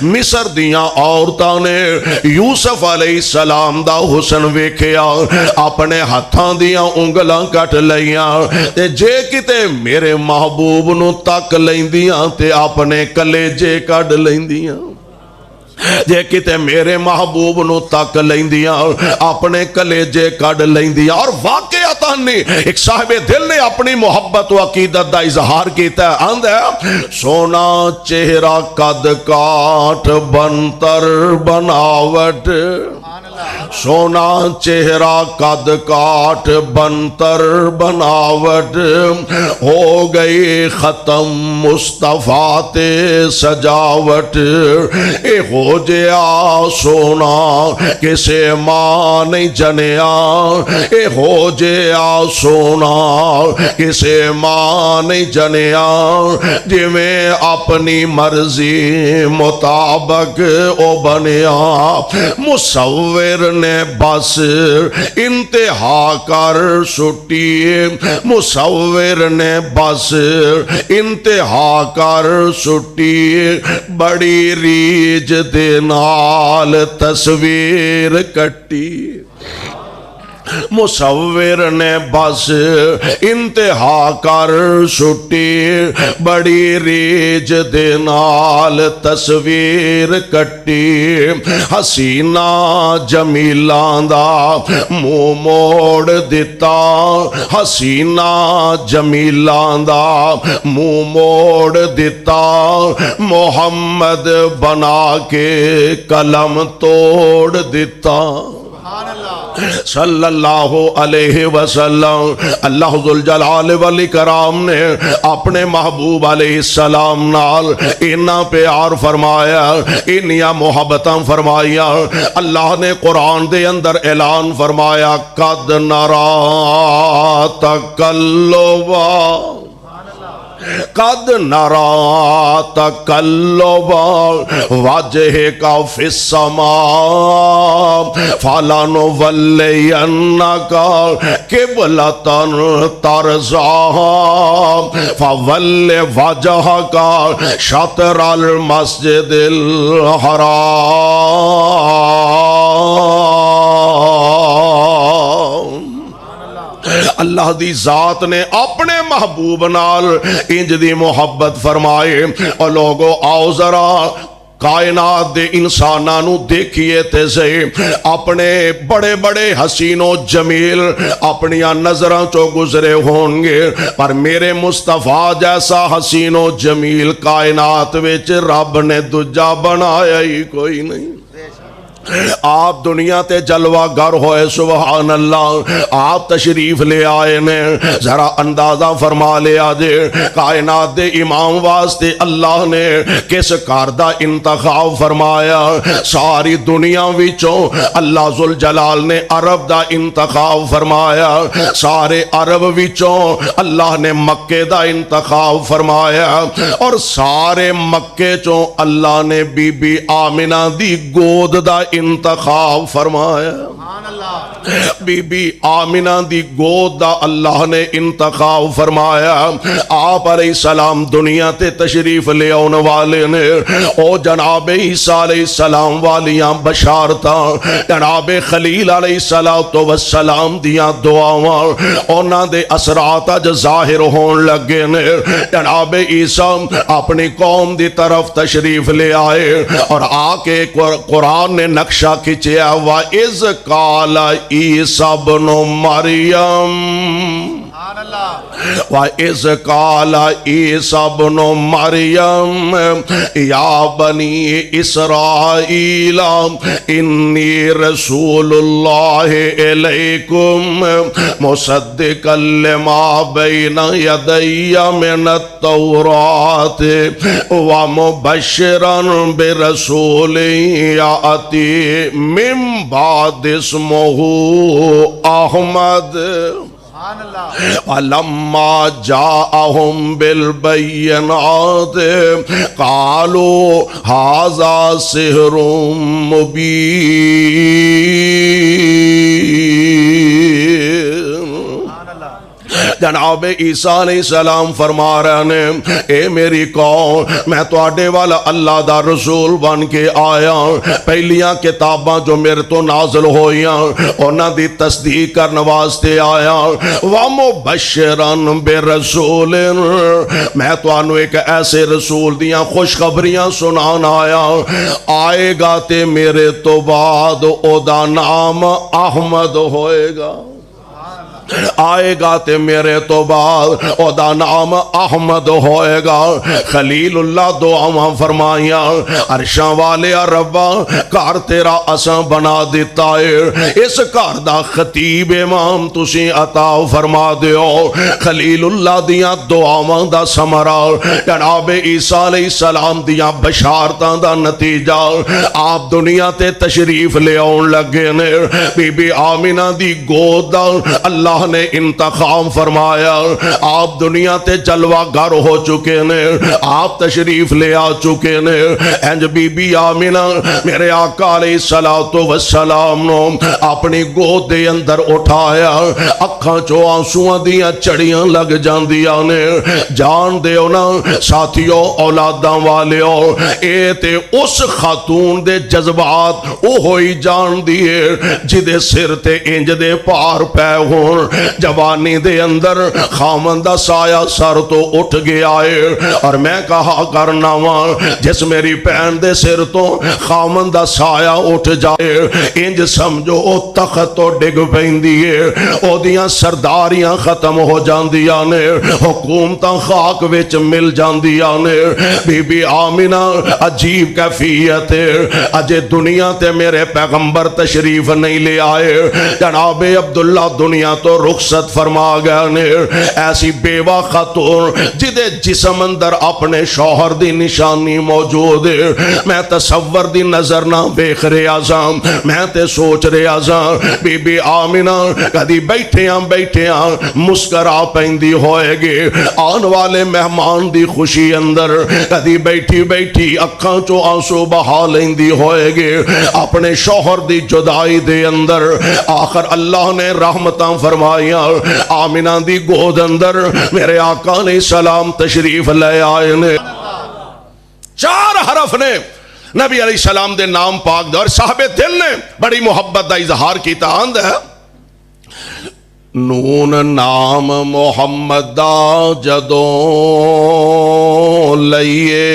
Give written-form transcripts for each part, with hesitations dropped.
مصر دیاں عورتاں نے یوسف علیہ السلام دا حسن ویکھیا اپنے ہتھاں دیاں انگلاں کٹ لئیاں تے جے کتے میرے محبوب نو تک لیندیاں تے اپنے کلیجے کڈ لیندیاں جے کتے میرے محبوب نو تک لیندیاں اپنے کلیجے کڈ لیندیاں اور واقعتاً ایک صاحب دل نے اپنی محبت و عقیدت دا اظہار کیتا ہے آندہ سونا چہرہ قد کاٹ بنتر بناوٹ سونا چہرہ قد کاٹ بنتر بناوٹ ہو گئی ختم مصطفیٰ تے سجاوٹ اے ہو جیا سونا کسے ماں نہیں جنیا اے ہو جیا سونا کسے ماں نہیں جنیا جی میں اپنی مرضی مطابق او بنیا مصور نے بس انتہا کر سٹی مصور نے بس انتہا کر سٹی بڑی ریج دے نال تصویر کٹی مصور نے بس انتہا کر سٹی بڑی ریج دے نال تصویر کٹی حسینہ جمیلاں دا منہ موڑ دیتا حسینہ جمیلاں دا منہ موڑ دیتا محمد بنا کے قلم توڑ دیتا صلی اللہ علیہ وسلم اللہ ذوالجلال والاکرام نے اپنے محبوب علیہ السلام نال انہاں پیار فرمایا انہاں محبتاں فرمایا اللہ نے قرآن دے اندر اعلان فرمایا قد نرا تقلبا قد نرا تقلب وجهك في السماء فلنولينك قبلة ترضاها فول وجهك شطر المسجد الحرام اللہ دی ذات نے اپنے محبوب نال انج دی محبت فرمائے اور لوگوں آؤ ذرا کائنات دے انسانانو دیکھئے تے سے اپنے بڑے بڑے حسین و جمیل اپنی نظروں چو گزرے ہونگے پر میرے مصطفیٰ جیسا حسین و جمیل کائنات وچ رب نے دجا بنایا ہی کوئی نہیں آپ دنیا تے جلوہ گر ہوئے سبحان اللہ آپ تشریف لے آئے نے ذرا اندازہ فرما لے آجے کائنات دے امام واسطے اللہ نے کس کاردہ انتخاب فرمایا ساری دنیا وچوں اللہ ذوالجلال نے عرب دا انتخاب فرمایا سارے عرب وچوں اللہ نے مکے دا انتخاب فرمایا اور سارے مکے چوں اللہ نے بی بی آمنہ دی گود دا انتخاب فرمایا بی بی آمنہ دی گود دا اللہ نے انتخاب فرمایا آپ علیہ السلام دنیا تے تشریف لے آن والے نے او جناب عیسیٰ علیہ السلام والیاں بشارتاں جناب خلیل علیہ السلام دیاں دعاواں اونا دے اثرات اج ظاہر ہون لگے نے جناب عیسیٰ اپنی قوم دی طرف تشریف لے آئے اور آکے قرآن نے نقشہ کھچیا وَإِذْ قَالَ عیسیٰ ابن مریم وَإِذْ قَالَ عیسیٰ ابن مریم یا بنی اسرائیل انی رسول اللہ علیکم مصدقا لما بین یدی من التوراۃ ومبشرا برسول یاتی من بعد اسمہ احمد وَلَمَّا جَاءَهُمْ بِالْبَيِّنَاتِ قَالُوا هَذَا سِحْرٌ مُبِينٌ جناب عیسیٰ علیہ السلام فرما رہے نے اے میری قوم میں تواڈے والا اللہ دا رسول بن کے آیا پہلیاں کتاباں جو میرے تو نازل ہوئیاں انہاں دی تصدیق کرن واسطے آیا وَمُبَشِّرًا بِرَسُولٍ میں تانوں ایک ایسے رسول دیاں خوشخبریاں سنان آیا آئے گا تے میرے تو بعد او دا نام احمد ہوئے گا آئے گا تے میرے تو بعد او دا نام احمد ہوئے گا خلیل اللہ دعاواں فرمائیاں عرشاں والے ربا گھر تیرا اساں بنا دیتا ہے اس گھر دا خطیب امام تسی عطا فرما دیو خلیل اللہ دیاں دعاواں دا ثمرہ جناب عیسیٰ علیہ السلام دیاں بشارتاں دا نتیجہ آپ دنیا تے تشریف لے آن لگے نے بی بی آمینہ دی گود دا اللہ نے انتخاب فرمایا آپ دنیا تے جلوہ گر ہو چکے نے آپ تشریف لے آ چکے نے انج بی بی آمینہ میرے آقا علیہ السلام نو اپنی گود دے اندر اٹھایا اکھاں چو آنسواں دیاں چڑیاں لگ جاندیاں نے جان دیو نا ساتھیو اولاداں والیو اے تے اس خاتون دے جذبات او ہوئی جان دیے جدے سر تے انج دے پار پے ہون جوانی دے اندر خامندہ سایہ سر تو اٹھ گیا ہے اور میں کہا کرنا وہاں جس میری پین دے سر تو خامندہ سایہ اٹھ جائے انج سمجھو او تخت تو ڈگ پہن دیئے او دیاں سرداریاں ختم ہو جان دیا نے حکومتاں خاک وچ مل جان دیا نے بی بی آمینہ عجیب کیفیت ہے اجے دنیا تے میرے پیغمبر تشریف نہیں لے آئے جناب عبداللہ دنیا تو رخصت فرما گیا نے ایسی بیوہ خاتون جدے جسم اندر اپنے شوہر دی نشانی موجود ہے میں تصور دی نظر نہ بیخ رہے آزام میں تے سوچ رہے آزام بی بی آمینہ کدی بیٹھیاں مسکرا پہندی ہوئے گے آن والے مہمان دی خوشی اندر کدی بیٹھی اکھاں چو آنسو بہا لیندی ہوئے گے اپنے شوہر دی جدائی دے اندر آخر اللہ نے رحمتاں فرمائیاں آمینہ دی گود اندر میرے آقا علیہ السلام تشریف لے آئے نے 4 حرف نے نبی علیہ السلام دے نام پاک دے اور صاحب دل نے بڑی محبت دا اظہار کیتا آند ہے نون نام محمد دا جدوں لئیے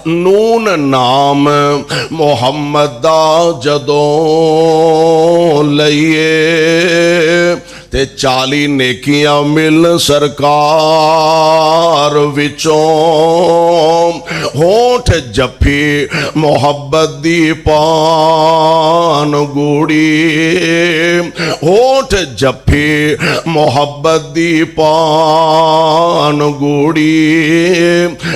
نون نام محمد دا جدوں لئیے تے 40 نیکیاں مل سرکار وچوں ہونٹ جپھی محبت دی پان گوڑی ہونٹ جپھی محبت دی پان گوڑی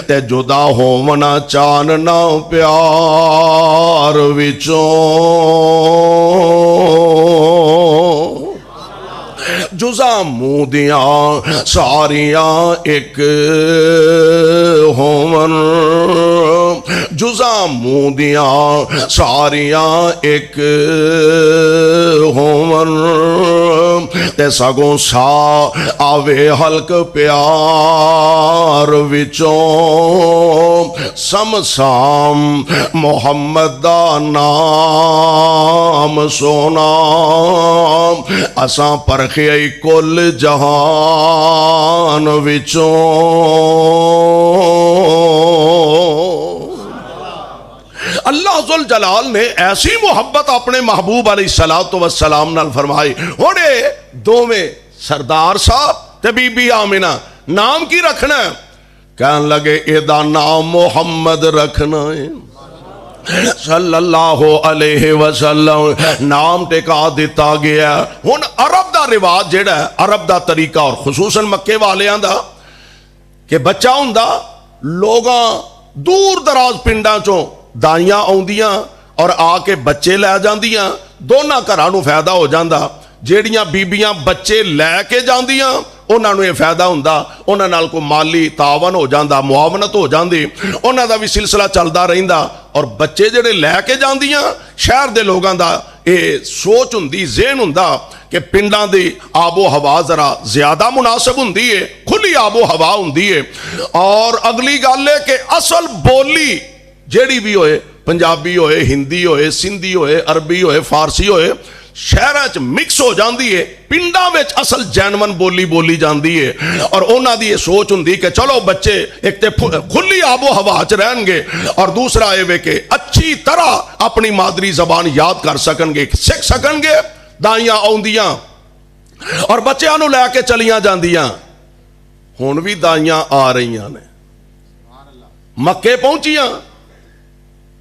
تے جدا ہومنا چاننا پیار وچوں جزا منہ دیاں ساریاں ایک ہومن جزا منہ دیاں ساریاں ایک ہومن تے سگوں سا آوے حلق پیار وچوں سمسام محمد دا نام سونا اساں پرکھے کل جہان وچوں اللہ ذل جلال نے ایسی محبت اپنے محبوب علیہ السلام نال فرمائی ہونے دو میں سردار صاحب تے بی بی آمینہ نام کی رکھنا ہے کہنے لگے ایدہ نام محمد رکھنا ہے صلی اللہ علیہ وسلم نام ٹکا دیتا گیا ہن عرب دا رواج جیڑا ہے عرب دا طریقہ اور خصوصاً مکے والیاں دا کہ بچہ ہوندا لوگاں دور دراز پنڈاں چوں دائیاں آوندیاں اور آ کے بچے لے جاندیاں دونوں گھراں نوں فائدہ ہو جاندا جیڑیاں بیبیاں بچے لے کے جاندیاں انہاں نوں یہ فائدہ ہوندا انہاں نال کو مالی تعاون ہو جاندا معاونت ہو جاندی انہاں دا بھی سلسلہ چلدا رہندا اور بچے جڑے لے کے جاندیاں شہر دے لوگاں دا ਇਹ ਸੋਚ ਹੁੰਦੀ, ਜ਼ਹਿਨ ਹੁੰਦਾ ਕਿ ਪਿੰਡਾਂ ਦੀ ਆਬੋ ਹਵਾ ਜ਼ਰਾ ਜ਼ਿਆਦਾ ਮੁਨਾਸਬ ਹੁੰਦੀ ਹੈ, ਖੁੱਲੀ ਆਬੋ ਹਵਾ ਹੁੰਦੀ ਹੈ। ਔਰ ਅਗਲੀ ਗੱਲ ਹੈ ਕਿ ਅਸਲ ਬੋਲੀ ਜਿਹੜੀ ਵੀ ਹੋਏ, ਪੰਜਾਬੀ ਹੋਏ, ਹਿੰਦੀ ਹੋਏ, ਸਿੰਧੀ ਹੋਏ, ਅਰਬੀ ਹੋਏ, ਫਾਰਸੀ ਹੋਏ, ਸ਼ਹਿਰਾਂ 'ਚ ਮਿਕਸ ਹੋ ਜਾਂਦੀ ਹੈ, ਪਿੰਡਾਂ ਵਿੱਚ ਅਸਲ ਜੈਨੂਅਨ ਬੋਲੀ ਬੋਲੀ ਜਾਂਦੀ ਹੈ। ਔਰ ਉਹਨਾਂ ਦੀ ਇਹ ਸੋਚ ਹੁੰਦੀ ਕਿ ਚਲੋ ਬੱਚੇ ਇੱਕ ਤੇ ਖੁੱਲੀ ਆਬੋ ਹਵਾ 'ਚ ਰਹਿਣਗੇ, ਔਰ ਦੂਸਰਾ ਇਹ ਵੇ ਕਿ ਅੱਛੀ ਤਰ੍ਹਾਂ ਆਪਣੀ ਮਾਦਰੀ ਜ਼ਬਾਨ ਯਾਦ ਕਰ ਸਕਣਗੇ, ਸਿੱਖ ਸਕਣਗੇ। ਦਾਈਆਂ ਆਉਂਦੀਆਂ ਔਰ ਬੱਚਿਆਂ ਨੂੰ ਲੈ ਕੇ ਚਲੀਆਂ ਜਾਂਦੀਆਂ। ਹੁਣ ਵੀ ਦਾਈਆਂ ਆ ਰਹੀਆਂ ਨੇ, ਮੱਕੇ ਪਹੁੰਚੀਆਂ,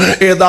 ਇਹਦਾ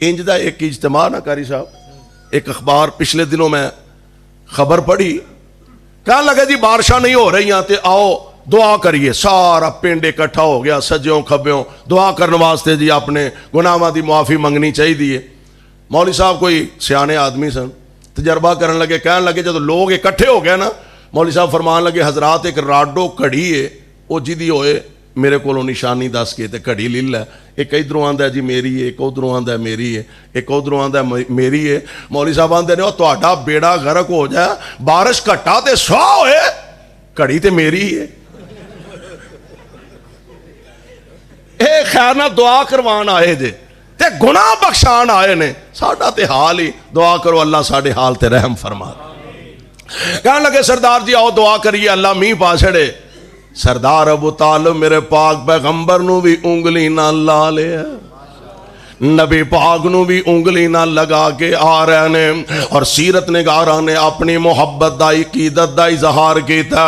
انج دا ایک اجتماع نہ قاری صاحب, ایک اخبار پچھلے دنوں میں خبر پڑھی, کہنے لگا جی بارشاں نہیں ہو رہی ہیں تے آؤ دعا کریے. سارا پنڈ اکٹھا ہو گیا, سجیوں کھبیوں دعا کرنے واسطے جی اپنے گناہاں دی معافی منگنی چاہیے. مولوی صاحب کوئی سیانے آدمی سن, تجربہ کرنے لگے, کہنے لگے جب لوگ اکٹھے ہو گئے نا, مولوی صاحب فرمان لگے حضرات ایک راڈو کڑی ہے وہ جدی ہوئے میرے کو نشانی دس کے تے کڑی لے لے, ایک ادھروں آندا ہے جی میری ہے, ایک ادھروں آندا ہے میری ہے, ایک ادھروں آندا ہے میری ہے. مولوی صاحب آندے نے تہاڈا بیڑا غرق ہو جائے, بارش گھٹا تے سوا ہوئے, کڑی تے میری ہے. اے خیر نہ دعا کروان آئے جے تے گناہ بخشان آئے نے, ساڈا تے حال ہی دعا کرو اللہ ساڈے حال تے رحم فرما. کہنے لگے سردار جی آؤ دعا کریے اللہ میہ پا چھڑے. سردار ابو طالب میرے پاک پیغمبر نو بھی انگلی نہ لا لے, نبی پاک نو بھی انگلی نہ لگا کے آ رہے نے, اور سیرت نگاراں نے اپنی محبت دا عقیدت دا اظہار کیتا.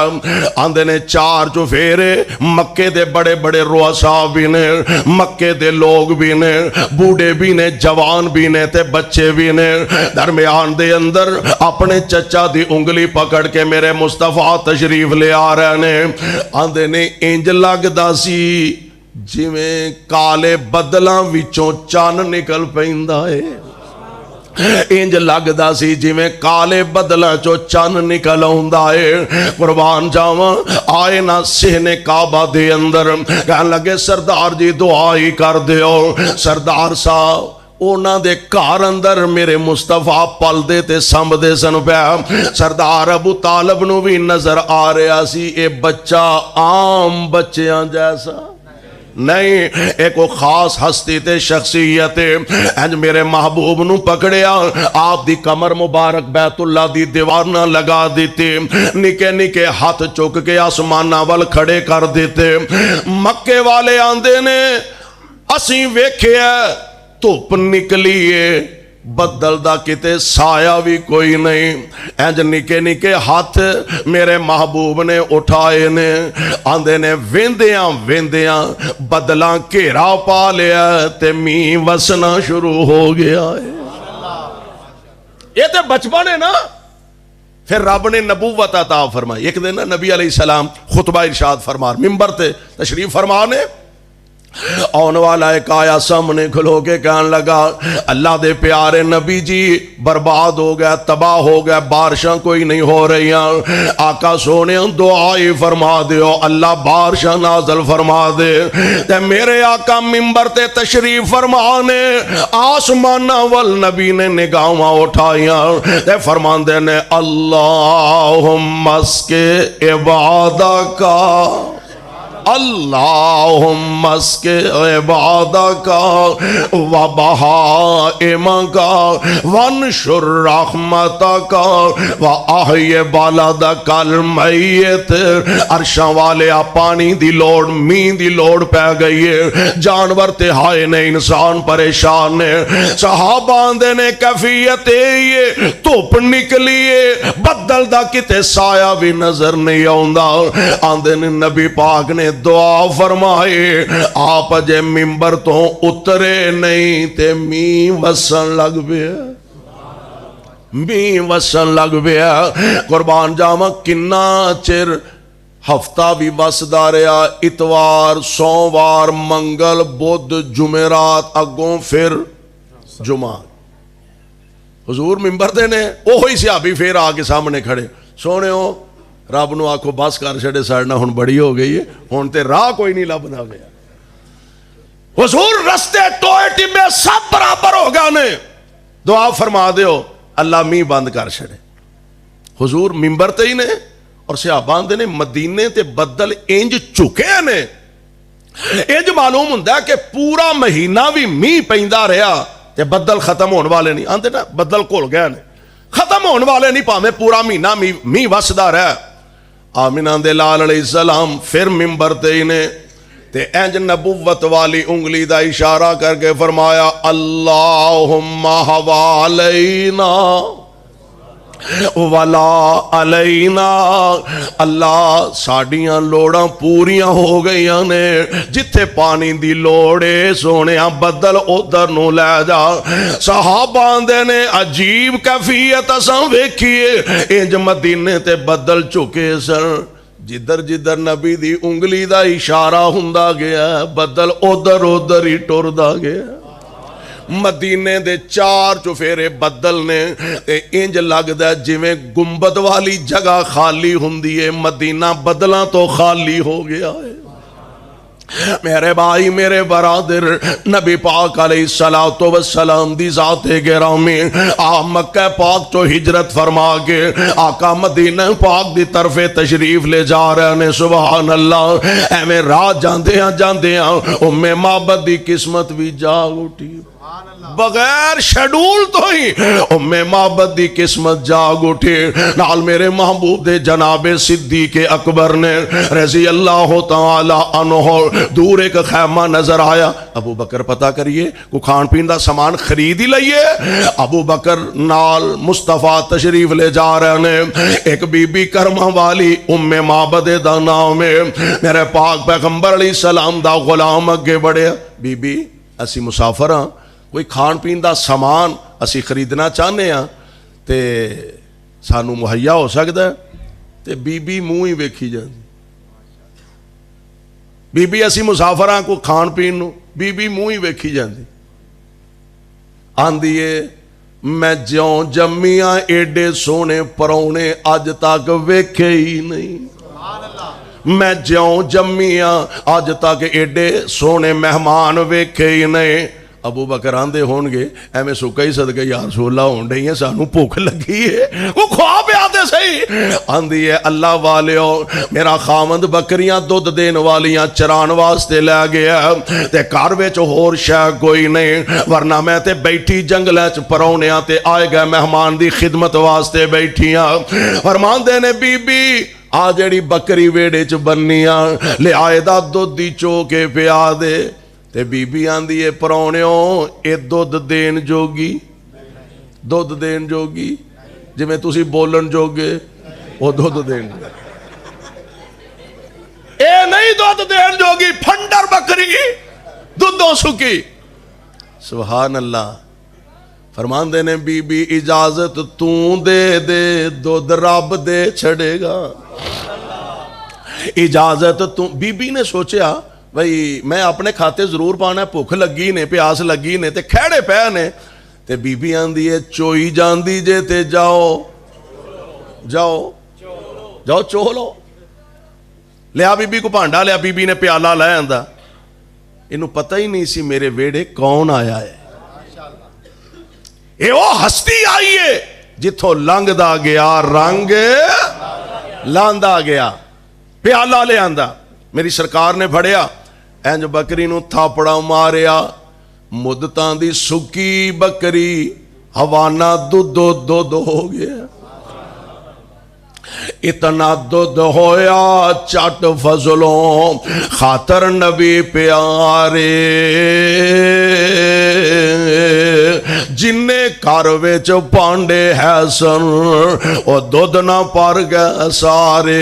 آندے نے چار چفیرے مکے دے بڑے بڑے رؤساء بھی نے, مکے دے لوگ بھی نے, بوڑھے بھی نے, جوان بھی نے تے بچے بھی نے. درمیان دے اندر اپنے چچا دی انگلی پکڑ کے میرے مصطفیٰ تشریف لے آ رہے نے. آندے نے انج لگدا سی جویں کالے بدلاں وچوں چن نکل پیندا ہے, انج لگدا سی جویں کالے بدلاں چوں چن نکل آوندا ہے. قربان جاواں آئے نا صحن کعبہ دے اندر, کہن لگے سردار جی دعا ہی کر دیو. سردار صاحب اونا دے گھر اندر میرے مصطفیٰ پل دے تے سمب دے سن پیا. سردار ابو طالب نو بھی نظر آ رہا سی اے بچہ عام بچیاں جیسا نہیں, ایک وہ خاص ہستی تے شخصیت انج میرے محبوب نو پکڑیا, آپ دی کمر مبارک بیت اللہ دی دیوار نہ لگا دیتے, نکے نکے ہاتھ چک کے آسمانہ وال کھڑے کر دیتے. مکے والے آندے نے اسیں ویکھے دھوپ نکلیے بدل دا کتے سایہ بھی کوئی نہیں, انج نکے نکے ہاتھ میرے محبوب نے اٹھائے نے. آندے نے ویندیاں ویندیاں بدلاں گھیرا پا لیا تے میہ وسنا شروع ہو گیا ہے. یہ تے بچپن ہے نا. پھر رب نے نبوت عطا فرمائی. ایک دن نبی علیہ السلام خطبہ ارشاد فرما ممبر تے تشریف فرمانے, آن والا ایک آیا سامنے کھلو کے کہنے لگا اللہ دے پیارے نبی جی برباد ہو گیا, تباہ ہو گیا, بارشاں کوئی نہیں ہو رہی ہیں. آقا سونے دعائی فرما دیو اللہ بارشاں نازل فرما دے. تے میرے آقا ممبر تے تشریف فرمانے, آسمانہ والنبی نے نگاہاں اٹھائیاں تے فرماندے نے اللہم اسکے عبادکا, اللہم اسکے عبادکا و بہائمکا وانشر رحمتکا و احی بلدک المیت. عرشاں والے پانی دی لوڑ, مین دی لوڑ پہ گئی ہے, جانور تے ہائے نے, انسان پریشان نے. صحابہ آندے نے کیفیت یہ دھوپ نکلیے بدل دا کتے سایہ بھی نظر نہیں آندا. آندے نے نبی پاک نے دعا فرمائے, آپ جے ممبر تو اترے نہیں تے میہ وسن لگ بیا, میہ وسن لگ بیا. قربان جاواں کنا چر ہفتہ بھی وسدا رہا, اتوار سوموار منگل بدھ جمعرات اگوں پھر جمعہ. حضور ممبر دے نے وہی صحابی پھر آ کے سامنے کھڑے, سونے ہو رب نو آکھو بس کر چھڑے ساڑنا ہن بڑی ہو گئی ہے, ہن تے راہ کوئی نہیں لبدا پیا. حضور رستے ٹوئے ٹبے سب برابر ہو گئے نے, دعا فرما دیو اللہ میہ بند کر چھڑے. حضور ممبر تے ہی نے اور صحابہ دے نے مدینے تے بدل انج چکے نے, انج معلوم ہوندا ہے کہ پورا مہینہ بھی میہ پیندا رہیا تے بدل ختم ہون والے نہیں. آندے نا بدل کھل گئے نے, ختم ہون والے نہیں, پاویں پورا مہینہ میہ وسدا رہا. آمینہ دے لال علیہ السلام پھر ممبر تے ہی نے تے انج نبوت والی انگلی دا اشارہ کر کے فرمایا اللہم حوالینا, ولا علینا اللہ ساڈیاں لوڑاں پوریاں ہو گئیاں نے جتھے پانی دی لوڑے سونیا بدل ادھر نو لے جا صحابہ آندے نے عجیب کیفیت اساں ویکھیے انج مدینے تے بدل چکے سن جدھر جدھر نبی دی انگلی دا اشارہ ہوندا گیا بدل ادھر ادھر ہی ٹردا گیا مدینے دے چار چفیرے بدل نے انج لگدا ہے جویں گنبد والی جگہ خالی ہوندی ہے مدینہ بدلاں تو خالی ہو گیا ہے میرے بھائی میرے برادر نبی پاک علیہ السلام دی ذات گرامی آپ مکہ پاک تو ہجرت فرما کے آقا مدینہ پاک دی طرف تشریف لے جا رہے ہیں سبحان اللہ ایویں راہ جاندے ہیں ام معبد دی قسمت بھی جاگ اٹھی بغیر شیڈول تو ہی ام معبد دی قسمت جاگ اٹھے نال میرے محبوب دے جناب صدیق اکبر نے رضی اللہ تعالی عنہ دور ایک خیمہ نظر آیا ابو بکر پتہ کریے کو کھان پین دا سامان خرید ہی لئیے ابو بکر نال مصطفیٰ تشریف لے جا رہے ہیں ایک بی بی کرمہ والی ام معبد دا نام میرے پاک پیغمبر علیہ السلام دا غلام اگے بڑھے بی بی اسی مسافر ہاں کوئی کھان پین دا سامان اسی خریدنا چاہنے ہاں تے سانو مہیا ہو سکتا ہے تے بی بی منہ ہی ویکھی جاندی بی بی اسی مسافر ہاں کو کھان پین نو بی بی منہ ہی ویکھی جاندی آندی ہے میں جیوں جمیاں ایڈے سونے پرونے آج تک ویکھے ہی نہیں میں جیوں جمیاں آج تک ایڈے سونے مہمان ویکھے ہی نہیں ابو بکر آندے ہونگے ایمیں سکا ہی صدقہ یا رسول اللہ ہون رہی ہیں سانو بھوک لگی ہے وہ خواب پہ آتے صحیح آندی ہے اللہ والیو میرا خامند بکریاں دودھ دین والیاں چران واسطے لے گیا تے کاروے چو ہور شاہ کوئی نہیں ورنہ میں تے بیٹھی جنگلے چ پرونیاں تے آئے گئے مہمان دی خدمت واسطے بیٹھیاں فرمان دے نے بی بی آ جڑی بکری ویڑے چ بنیاں لے آئے دا دودھ دی چوکے پہ آ دے تے بی بی آندی ہے پرونیوں اے دودھ دین جوگی جی میں تُسی بولن جوگے وہ دودھ دین اے نہیں دودھ دین جوگی پھنڈر بکری دودھوں سکی سبحان اللہ فرمان دینے بی بی اجازت توں دے دودھ رب دے چھڑے گا اجازت توں بی بی نے سوچیا بھئی میں اپنے کھاتے ضرور پانا ہے بھوک لگی نے پیاس لگی نے تے کھڑے پہ نے تے بی بی آندی ہے چوئی جاندی جے تے جاؤ چولو لیا بی بی کو پانڈا لیا بی بی نے پیالہ لائے اندہ انہوں پتہ ہی نہیں سی میرے ویڑے کون آیا ہے اے وہ ہستی آئی ہے جتھو لنگ دا گیا رنگ لاندہ گیا پیالہ لے آندہ میری سرکار نے بھڑیا اینج بکری نو تھاپڑا ماریا مدتاں دی سکی بکری حوانہ دودھ ہو گیا اتنا دودھ ہویا چٹ فضلوں خاطر نبی پیارے جننے کاروے چو پانڈے ہے سن وہ دودھ نہ پر گئے سارے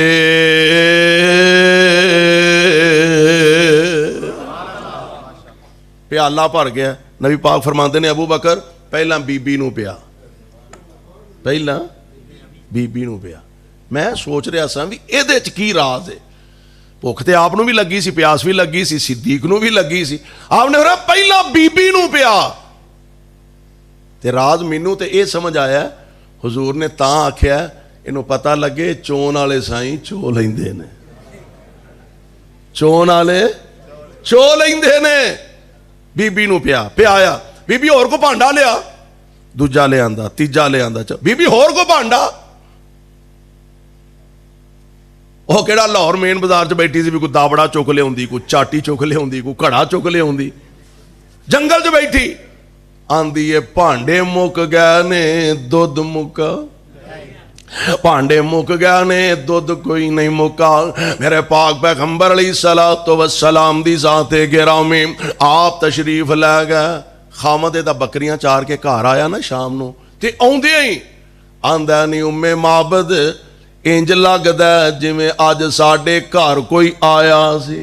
پیالہ پر گیا نبی پاک فرماندے نے ابو بکر پہلا بی بی نو پیا میں سوچ رہا سا بھی اے دے چ کی راز ہے بھوک تے آپ نو بھی لگی سی پیاس بھی لگی سی صدیق نو بھی لگی سی آپ نے فرمایا پہلا بی بی نو پیا تے راز مینوں تے اے سمجھ آیا حضور نے تاں آکھیا انہوں پتہ لگے چون والے سائیں چو لیندے نے چون والے چو لیندے نے بی بی نو پیا آیا بی بی اور کو پانڈا لیا دوجا لے آندا تیجا لے آندا بی بی اور کو پانڈا وہ کہڑا لاہور مین بازار چ بیٹھی سی بھی کوئی دابڑا چک لے ہوندی کوئی چاٹی چک لے ہوندی کوئی کھڑا چک لے ہوندی جنگل چ بیٹھی آندی ہے پانڈے مک گئے نے دودھ مکا پانڈے مک گیا نے دودھ کوئی نہیں مکا میرے پاک پیغمبر علیہ السلام دی ذات گرامی آپ تشریف لے گئے خامد دا بکریاں چار کے گھر آیا نا شام نو تے اوندے ہی ਆਂਦਾ ਨਹੀਂ ਉਮੇ ਮਾਬਦ ਇੰਜ ਲੱਗਦਾ ਜਿਵੇਂ ਅੱਜ ਸਾਡੇ ਘਰ ਕੋਈ ਆਇਆ ਸੀ।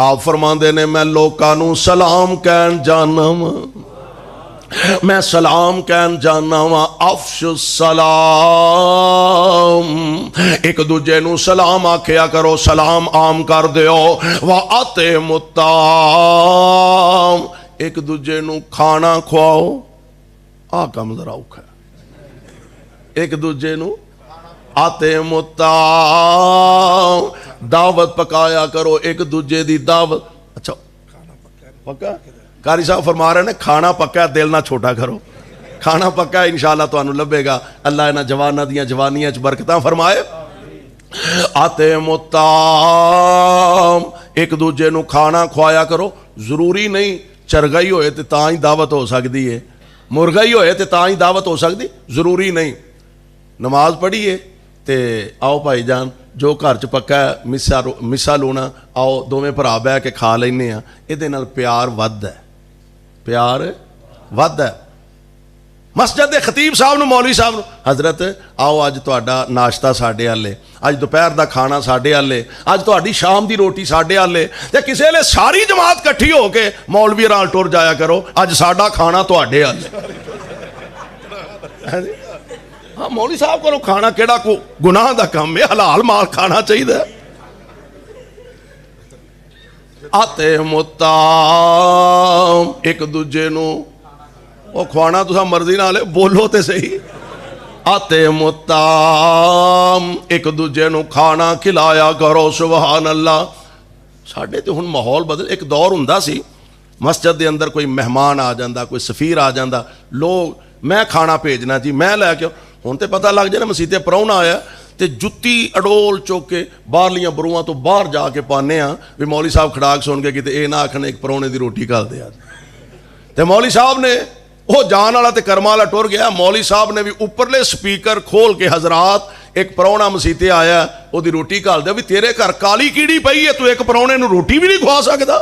آپ فرماندے نے میں لوکاں نوں سلام کہن جانا وا، میں سلام کہن جانا وا، افش السلام، ایک دوجے نو سلام آکھیا کرو، سلام عام کر دیو، وَأَطِعِمُوا الطَّعَامَ، ایک دوجے نو کھانا کھواؤ، کم ذرا اوکھا ہے، ایک دوجے نو اطعموا الطعام، دعوت پکایا کرو، ایک دوجے دی دعوت۔ اچھا پکا قاری صاحب فرما رہے ہیں کھانا پکا، دل نہ چھوٹا کرو، کھانا پکا انشاءاللہ تانوں لبے گا، اللہ انہاں جواناں دیاں جوانیاں چ برکتاں فرمائے۔ اطعموا الطعام، ایک دوجے نو کھانا کھوایا کرو، ضروری نہیں چرگا ہی ہوئے تے تاں ہی دعوت ہو سکتی ہے، مرغا ہی ہوئے تے تاں ہی دعوت ہو سکتی، ضروری نہیں۔ نماز پڑھیے تے آؤ بھائی جان جو گھر چ پکا ہے مسا لونا، آؤ دوویں بھرا بہ کے کھا لینے ہاں، یہ نال پیار ود ہے، پیار ود ہے۔ مسجد دے خطیب صاحب نو، مولوی صاحب نو، حضرت آؤ اج تہاڈا ناشتہ ساڈے والے، اج دوپہر دا کھانا ساڈے والے، اج تہاڈی شام دی روٹی ساڈے والے، تے کسے ویلے ساری جماعت کٹھی ہو کے مولوی نال ٹر جایا کرو، اج ساڈا کھانا تہاڈے والے۔ ہاں مولوی صاحب کو کھانا کیڑا کو گناہ دا کم ہے، حلال مال کھانا چاہیے۔ اطعموا الطعام، ایک دوجے نو وہ کھوانا تسا مرضی نال ہے، بولو تے صحیح۔ اطعموا الطعام، ایک دوجے نو کھانا کھلایا کرو، سبحان اللہ۔ ساڈے تے ہن ماحول بدل، ایک دور ہوندا سی مسجد دے اندر کوئی مہمان آ جاندا، کوئی سفیر آ جاندا، لوگ میں کھانا بھیجنا جی میں لے کے، ہن تے پتہ لگ جائے نا مسیح تے پراؤنا آیا تے جتی اڈول چوک کے باہرلیاں بروواں تو باہر جا کے پانے ہاں بھی مولوی صاحب کھڑاک سن کے کتے اے نہ آکھن ایک پرونے دی روٹی کھا دے آج، تے مولوی صاحب نے وہ جان والا تے کرم والا ٹر گیا، مولوی صاحب نے بھی اوپرلے سپیکر کھول کے حضرات ایک پرونا مسیح تے آیا وہ دی روٹی کھال دے، بھی تیرے گھر کالی کیڑی پئی ہے تو ایک پرونے نو روٹی بھی نہیں کھوا سکدا،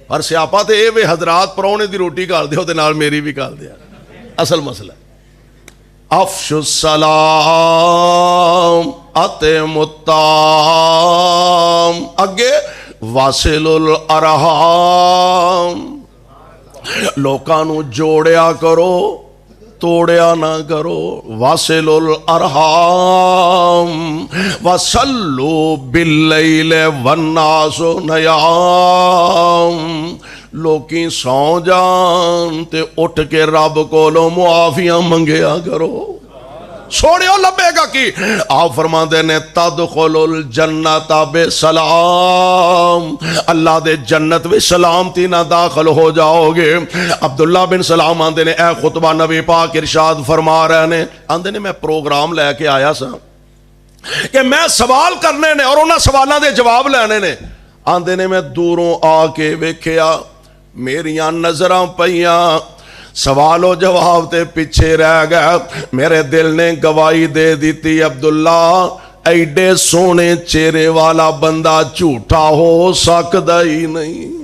پر سیاپا تے اے وے حضرات پرونے دی روٹی کھال دے تے نال میری بھی کھال دیا۔ اصل مسئلہ افش السلام، اطعموا الطعام، اگے واصل الارحام، لوکاں نو جوڑیا کرو توڑیا نہ کرو، واصل الارحام، وصلوا باللیل والناس نیام، لوکی سو جان تے اٹھ کے رب کولو معافیاں منگیا کرو، سوڑیو لبے گا کی۔ آپ فرماندے نے تدخل الجنت بسلام، اللہ دے جنت و سلامتی نہ داخل ہو جاؤ گے۔ عبداللہ بن سلام آندے نے اے خطبہ نبی پاک ارشاد فرما رہے نے، آندے نے میں پروگرام لے کے آیا سا کہ میں سوال کرنے نے اور انہاں سوالاں دے جواب لینے نے، آندے نے میں دوروں آ کے ویکھیا میریاں نظراں پیاں سوال و جواب تے پیچھے رہ گیا، میرے دل نے گواہی دے دیتی عبداللہ ایڈے سونے چہرے والا بندہ جھوٹا ہو سکتا ہی نہیں،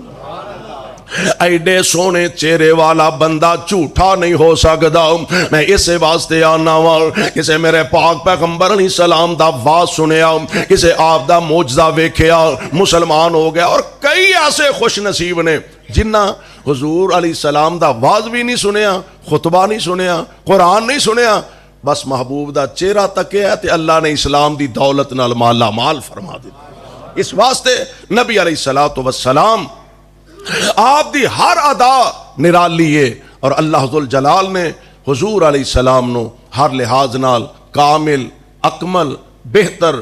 ایڈے سونے چہرے والا بندہ جھوٹا نہیں ہو سکتا۔ میں اسے واسطے آنا وال کسے میرے پاک پیغمبر علیہ السلام دا واز سنیا، کسے آپ دا معجزہ ویکھیا، مسلمان ہو گیا، اور کئی ایسے خوش نصیب نے جنہ حضور علیہ السلام دا واز بھی نہیں سنیا، خطبہ نہیں سنیا، قرآن نہیں سنیا، بس محبوب دا چہرہ تکیا تے اللہ نے اسلام دی دولت نال مالا مال فرما دیتا۔ اس واسطے نبی علیہ السلام آپ دی ہر ادا نرالی ہے، اور اللہ ذوالجلال نے حضور علیہ السلام نو ہر لحاظ نال کامل، اکمل، بہتر